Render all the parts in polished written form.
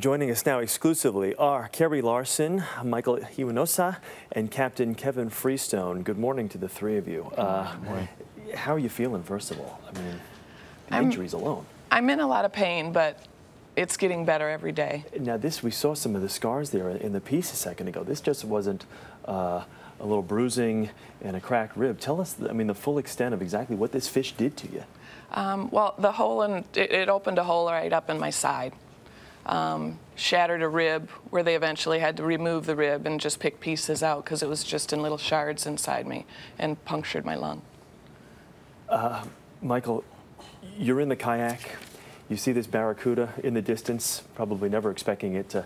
Joining us now exclusively are Karri Larson, Michael Hinojosa, and Captain Kevin Freestone. Good morning to the three of you. Good morning. How are you feeling, first of all? I mean, the injuries alone. I'm in a lot of pain, but it's getting better every day. Now we saw some of the scars there in the piece a second ago. This just wasn't a little bruising and a cracked rib. Tell us, I mean, the full extent of exactly what this fish did to you. Well, the hole it opened a hole right up in my side. Shattered a rib where they eventually had to remove the rib and just pick pieces out because it was just in little shards inside me, and punctured my lung. Michael, you're in the kayak. You see this Barracuda in the distance, probably never expecting it to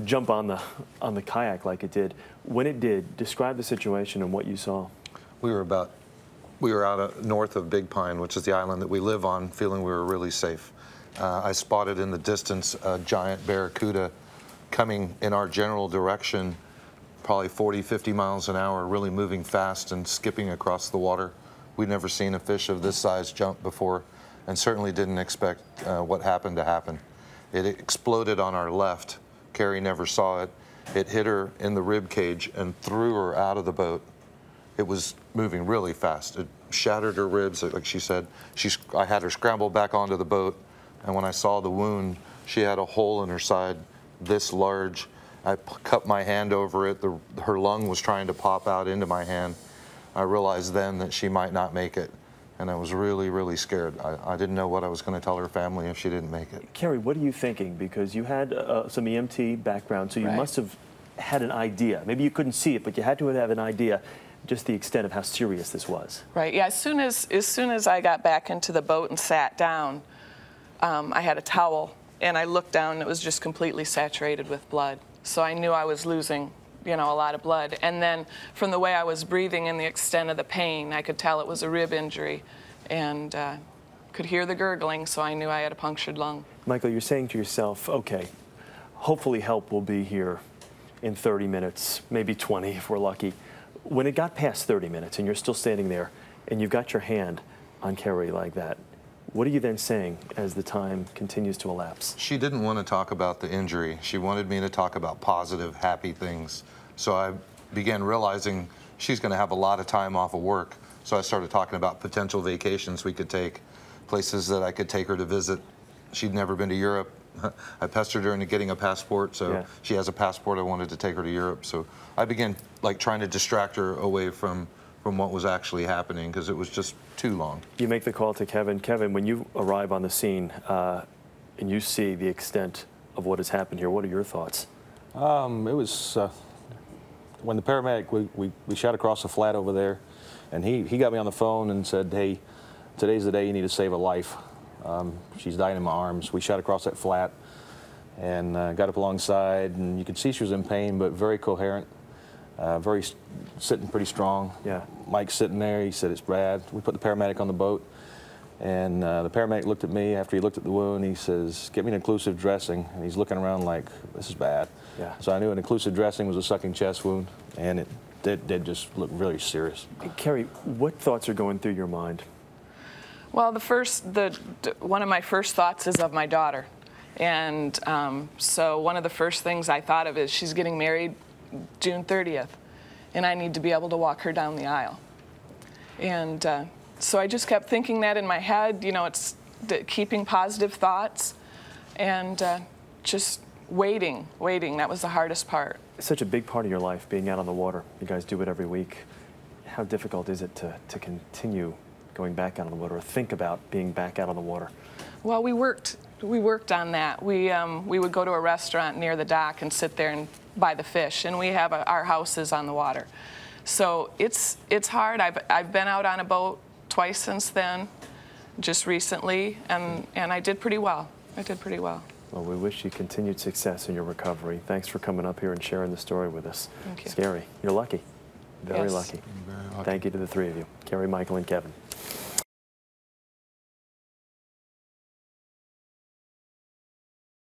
jump on the kayak like it did. When it did, describe the situation and what you saw. We were out north of Big Pine, which is the island that we live on, feeling we were really safe. I spotted in the distance a giant Barracuda coming in our general direction, probably 40, 50 miles an hour, really moving fast and skipping across the water. We'd never seen a fish of this size jump before, and certainly didn't expect what happened to happen. It exploded on our left. Karri never saw it. It hit her in the rib cage and threw her out of the boat. It was moving really fast. It shattered her ribs, like she said. I had her scramble back onto the boat, and when I saw the wound, she had a hole in her side this large. I cut my hand over it. Her lung was trying to pop out into my hand. I realized then that she might not make it, and I was really, really scared. I didn't know what I was going to tell her family if she didn't make it. Karri, what are you thinking? Because you had some EMT background, so you must have had an idea. Maybe you couldn't see it, but you had to have an idea just the extent of how serious this was. Right. Yeah. As soon as I got back into the boat and sat down, I had a towel, and I looked down, and it was just completely saturated with blood. So I knew I was losing, you know, a lot of blood. And then from the way I was breathing and the extent of the pain, I could tell it was a rib injury, and could hear the gurgling, so I knew I had a punctured lung. Michael, you're saying to yourself, okay, hopefully help will be here in 30 minutes, maybe 20 if we're lucky. When it got past 30 minutes and you're still standing there and you've got your hand on Karri like that, what are you then saying as the time continues to elapse? She didn't want to talk about the injury. She wanted me to talk about positive, happy things. So I began realizing she's going to have a lot of time off of work. So I started talking about potential vacations we could take, places that I could take her to visit. She'd never been to Europe. I pestered her into getting a passport, so she has a passport. I wanted to take her to Europe. So I began trying to distract her away from what was actually happening, because it was just too long. You make the call to Kevin. Kevin, when you arrive on the scene and you see the extent of what has happened here, what are your thoughts? It was when the paramedic, we shot across the flat over there, and he got me on the phone and said, hey, today's the day you need to save a life. She's dying in my arms. We shot across that flat and got up alongside, and you could see she was in pain, but very coherent. Sitting pretty strong. Yeah. Mike's sitting there. He said, it's Brad. We put the paramedic on the boat, and the paramedic looked at me after he looked at the wound. He says, get me an occlusive dressing. And he's looking around like, this is bad. Yeah. So I knew an occlusive dressing was a sucking chest wound, and it did just look really serious. Karri, what thoughts are going through your mind? Well, one of my first thoughts is of my daughter. And so one of the first things I thought of is she's getting married June 30th, and I need to be able to walk her down the aisle. And so I just kept thinking that in my head, you know, it's keeping positive thoughts and just waiting. That was the hardest part. It's such a big part of your life, being out on the water. You guys do it every week. How difficult is it to continue going back out on the water, or think about being back out on the water? Well, we worked on that. We would go to a restaurant near the dock and sit there and buy the fish, and we have our houses on the water. So it's hard. I've been out on a boat twice since then, just recently, and I did pretty well. Well, we wish you continued success in your recovery. Thanks for coming up here and sharing the story with us. Thank you. Scary. You're lucky. Very lucky. Very lucky. Thank you to the three of you, Karri, Michael, and Kevin.